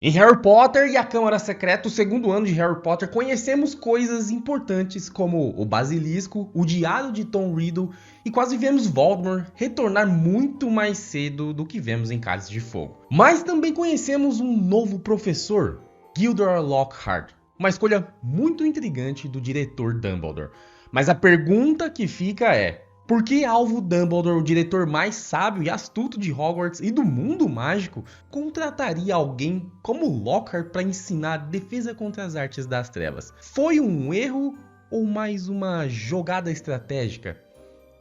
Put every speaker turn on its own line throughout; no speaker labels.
Em Harry Potter e a Câmara Secreta, o segundo ano de Harry Potter, conhecemos coisas importantes como o Basilisco, o Diário de Tom Riddle e quase vemos Voldemort retornar muito mais cedo do que vemos em Cálice de Fogo. Mas também conhecemos um novo professor, Gilderoy Lockhart, uma escolha muito intrigante do diretor Dumbledore. Mas a pergunta que fica é: por que Alvo Dumbledore, o diretor mais sábio e astuto de Hogwarts e do mundo mágico, contrataria alguém como Lockhart para ensinar defesa contra as artes das trevas? Foi um erro ou mais uma jogada estratégica?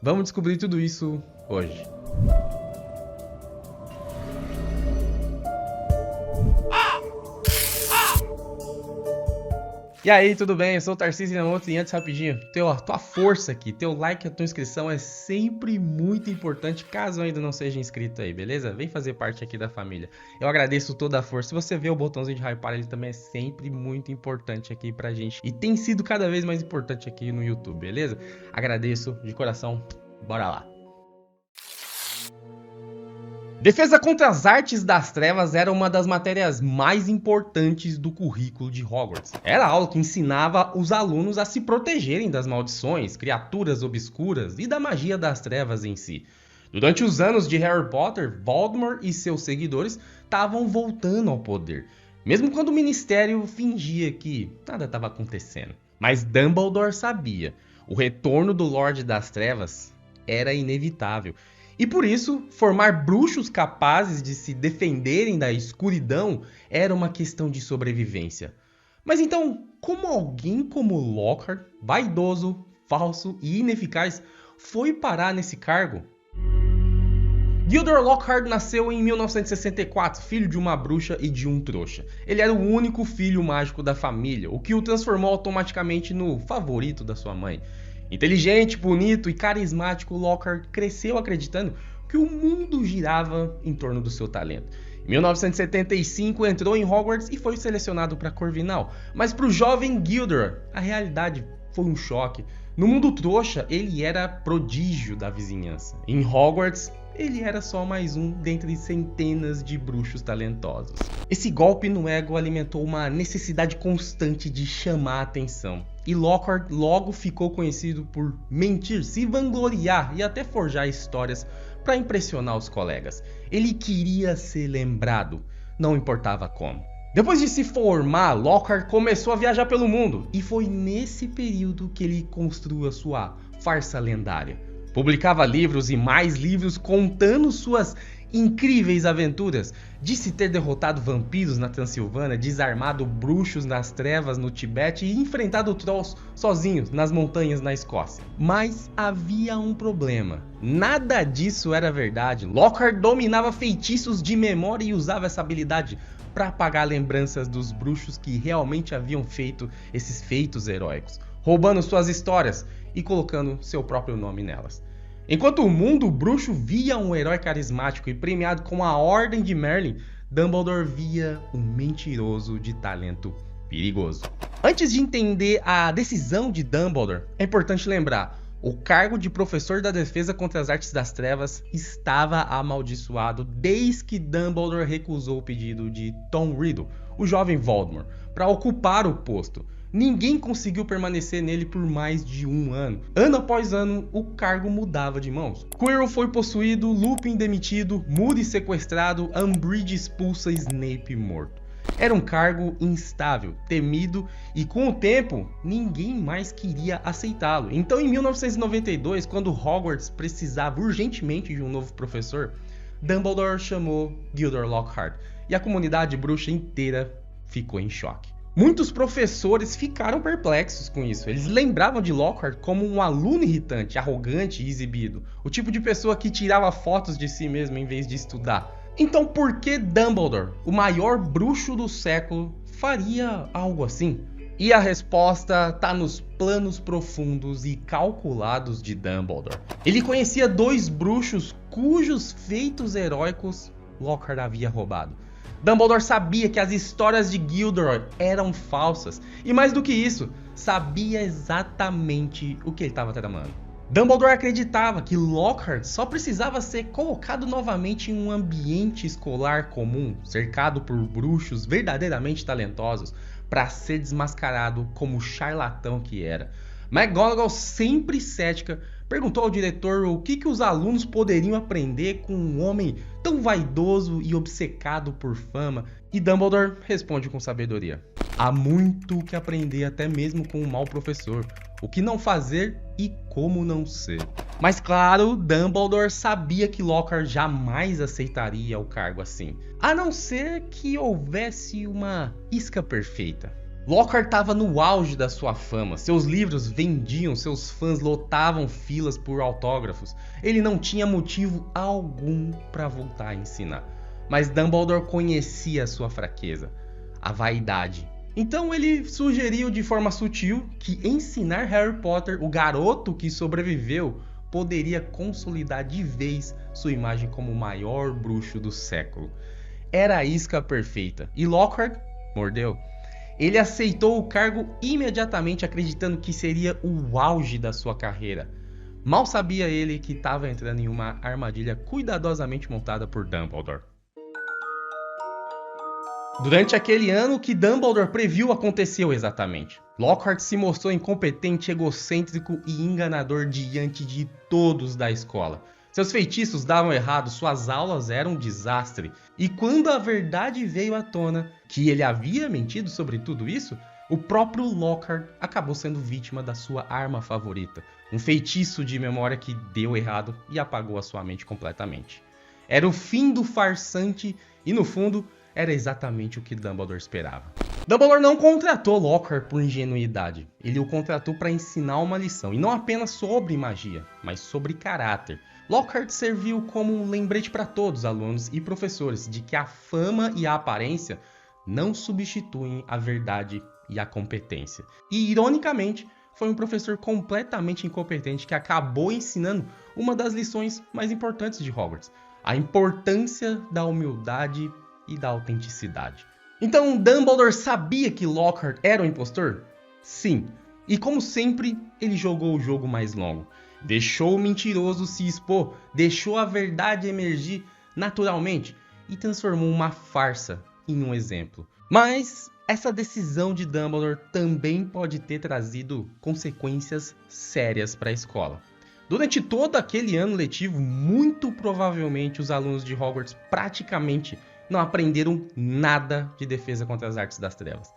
Vamos descobrir tudo isso hoje. E aí, tudo bem? Eu sou o Tarcísio Inamoto e antes, rapidinho, tua força aqui, teu like e a tua inscrição é sempre muito importante, caso ainda não seja inscrito aí, beleza? Vem fazer parte aqui da família. Eu agradeço toda a força. Se você vê o botãozinho de hypar, ele também é sempre muito importante aqui pra gente e tem sido cada vez mais importante aqui no YouTube, beleza? Agradeço de coração. Bora lá. Defesa contra as artes das trevas era uma das matérias mais importantes do currículo de Hogwarts. Era a aula que ensinava os alunos a se protegerem das maldições, criaturas obscuras e da magia das trevas em si. Durante os anos de Harry Potter, Voldemort e seus seguidores estavam voltando ao poder, mesmo quando o Ministério fingia que nada estava acontecendo. Mas Dumbledore sabia, o retorno do Lorde das Trevas era inevitável. E por isso, formar bruxos capazes de se defenderem da escuridão era uma questão de sobrevivência. Mas então, como alguém como Lockhart, vaidoso, falso e ineficaz, foi parar nesse cargo? Gilderoy Lockhart nasceu em 1964, filho de uma bruxa e de um trouxa. Ele era o único filho mágico da família, o que o transformou automaticamente no favorito da sua mãe. Inteligente, bonito e carismático, Lockhart cresceu acreditando que o mundo girava em torno do seu talento. Em 1975 entrou em Hogwarts e foi selecionado para Corvinal, mas para o jovem Gilderoy a realidade foi um choque. No mundo trouxa, ele era prodígio da vizinhança. Em Hogwarts, ele era só mais um dentre centenas de bruxos talentosos. Esse golpe no ego alimentou uma necessidade constante de chamar a atenção. E Lockhart logo ficou conhecido por mentir, se vangloriar e até forjar histórias para impressionar os colegas. Ele queria ser lembrado, não importava como. Depois de se formar, Lockhart começou a viajar pelo mundo e foi nesse período que ele construiu a sua farsa lendária. Publicava livros e mais livros contando suas incríveis aventuras. Disse ter derrotado vampiros na Transilvânia, desarmado bruxos nas trevas no Tibete e enfrentado trolls sozinhos nas montanhas na Escócia. Mas havia um problema. Nada disso era verdade. Lockhart dominava feitiços de memória e usava essa habilidade para apagar lembranças dos bruxos que realmente haviam feito esses feitos heróicos, roubando suas histórias e colocando seu próprio nome nelas. Enquanto o mundo bruxo via um herói carismático e premiado com a Ordem de Merlin, Dumbledore via um mentiroso de talento perigoso. Antes de entender a decisão de Dumbledore, é importante lembrar: o cargo de professor da defesa contra as artes das trevas estava amaldiçoado desde que Dumbledore recusou o pedido de Tom Riddle, o jovem Voldemort, para ocupar o posto. Ninguém conseguiu permanecer nele por mais de um ano. Ano após ano, o cargo mudava de mãos. Quirrell foi possuído, Lupin demitido, Moody sequestrado, Umbridge expulsa, Snape morto. Era um cargo instável, temido e com o tempo, ninguém mais queria aceitá-lo. Então em 1992, quando Hogwarts precisava urgentemente de um novo professor, Dumbledore chamou Gilderoy Lockhart e a comunidade bruxa inteira ficou em choque. Muitos professores ficaram perplexos com isso. Eles lembravam de Lockhart como um aluno irritante, arrogante e exibido. O tipo de pessoa que tirava fotos de si mesmo em vez de estudar. Então por que Dumbledore, o maior bruxo do século, faria algo assim? E a resposta está nos planos profundos e calculados de Dumbledore. Ele conhecia dois bruxos cujos feitos heróicos Lockhart havia roubado. Dumbledore sabia que as histórias de Gilderoy eram falsas. E mais do que isso, sabia exatamente o que ele estava tramando. Dumbledore acreditava que Lockhart só precisava ser colocado novamente em um ambiente escolar comum, cercado por bruxos verdadeiramente talentosos, para ser desmascarado como o charlatão que era. McGonagall, sempre cética, perguntou ao diretor o que os alunos poderiam aprender com um homem tão vaidoso e obcecado por fama, e Dumbledore responde com sabedoria: há muito o que aprender até mesmo com um mau professor, o que não fazer e como não ser. Mas claro, Dumbledore sabia que Lockhart jamais aceitaria o cargo assim, a não ser que houvesse uma isca perfeita. Lockhart estava no auge da sua fama, seus livros vendiam, seus fãs lotavam filas por autógrafos. Ele não tinha motivo algum para voltar a ensinar. Mas Dumbledore conhecia a sua fraqueza, a vaidade. Então ele sugeriu de forma sutil que ensinar Harry Potter, o garoto que sobreviveu, poderia consolidar de vez sua imagem como o maior bruxo do século. Era a isca perfeita, e Lockhart mordeu. Ele aceitou o cargo imediatamente, acreditando que seria o auge da sua carreira. Mal sabia ele que estava entrando em uma armadilha cuidadosamente montada por Dumbledore. Durante aquele ano, o que Dumbledore previu aconteceu exatamente. Lockhart se mostrou incompetente, egocêntrico e enganador diante de todos da escola. Seus feitiços davam errado, suas aulas eram um desastre. E quando a verdade veio à tona, que ele havia mentido sobre tudo isso, o próprio Lockhart acabou sendo vítima da sua arma favorita. Um feitiço de memória que deu errado e apagou a sua mente completamente. Era o fim do farsante e, no fundo, era exatamente o que Dumbledore esperava. Dumbledore não contratou Lockhart por ingenuidade. Ele o contratou para ensinar uma lição, e não apenas sobre magia, mas sobre caráter. Lockhart serviu como um lembrete para todos os alunos e professores de que a fama e a aparência não substituem a verdade e a competência. E, ironicamente, foi um professor completamente incompetente que acabou ensinando uma das lições mais importantes de Hogwarts: a importância da humildade e da autenticidade. Então, Dumbledore sabia que Lockhart era o impostor? Sim. E como sempre, ele jogou o jogo mais longo. Deixou o mentiroso se expor, deixou a verdade emergir naturalmente e transformou uma farsa em um exemplo. Mas essa decisão de Dumbledore também pode ter trazido consequências sérias para a escola. Durante todo aquele ano letivo, muito provavelmente os alunos de Hogwarts praticamente não aprenderam nada de defesa contra as artes das trevas.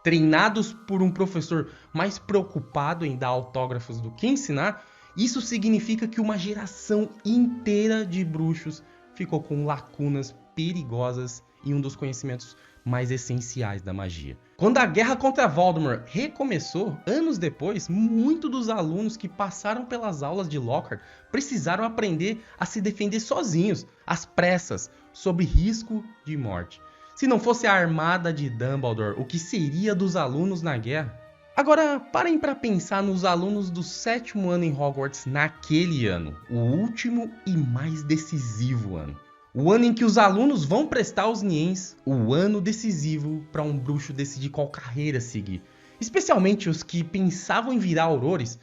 Treinados por um professor mais preocupado em dar autógrafos do que ensinar, isso significa que uma geração inteira de bruxos ficou com lacunas perigosas em um dos conhecimentos mais essenciais da magia. Quando a guerra contra Voldemort recomeçou, anos depois, muitos dos alunos que passaram pelas aulas de Lockhart precisaram aprender a se defender sozinhos, às pressas, sob risco de morte. Se não fosse a armada de Dumbledore, o que seria dos alunos na guerra? Agora, parem para pensar nos alunos do 7º ano em Hogwarts naquele ano, o último e mais decisivo ano. O ano em que os alunos vão prestar os Niens, o ano decisivo para um bruxo decidir qual carreira seguir. Especialmente os que pensavam em virar aurores,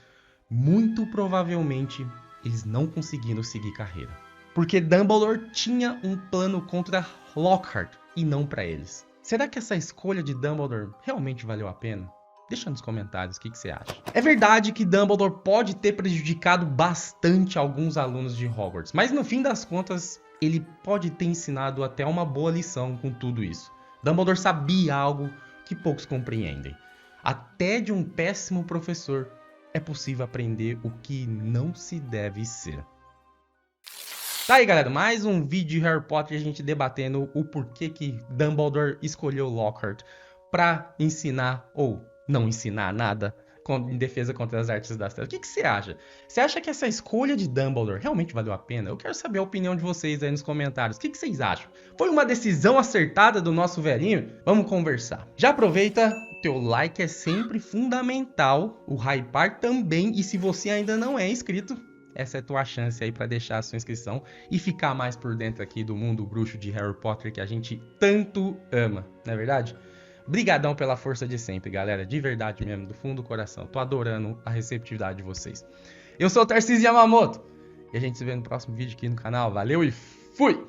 muito provavelmente eles não conseguiram seguir carreira. Porque Dumbledore tinha um plano contra Lockhart e não para eles. Será que essa escolha de Dumbledore realmente valeu a pena? Deixa nos comentários o que você acha. É verdade que Dumbledore pode ter prejudicado bastante alguns alunos de Hogwarts, mas no fim das contas, ele pode ter ensinado até uma boa lição com tudo isso. Dumbledore sabia algo que poucos compreendem. Até de um péssimo professor é possível aprender o que não se deve ser. Tá aí, galera, mais um vídeo de Harry Potter, a gente debatendo o porquê que Dumbledore escolheu Lockhart para ensinar ou não ensinar nada em defesa contra as artes das trevas. O que você acha? Você acha que essa escolha de Dumbledore realmente valeu a pena? Eu quero saber a opinião de vocês aí nos comentários. O que vocês acham? Foi uma decisão acertada do nosso velhinho? Vamos conversar. Já aproveita, teu like é sempre fundamental, o hypar também, e se você ainda não é inscrito, essa é a tua chance aí para deixar a sua inscrição e ficar mais por dentro aqui do mundo bruxo de Harry Potter que a gente tanto ama, não é verdade? Brigadão pela força de sempre, galera, de verdade mesmo, do fundo do coração. Tô adorando a receptividade de vocês. Eu sou o Tarcísio Yamamoto. E a gente se vê no próximo vídeo aqui no canal. Valeu e fui!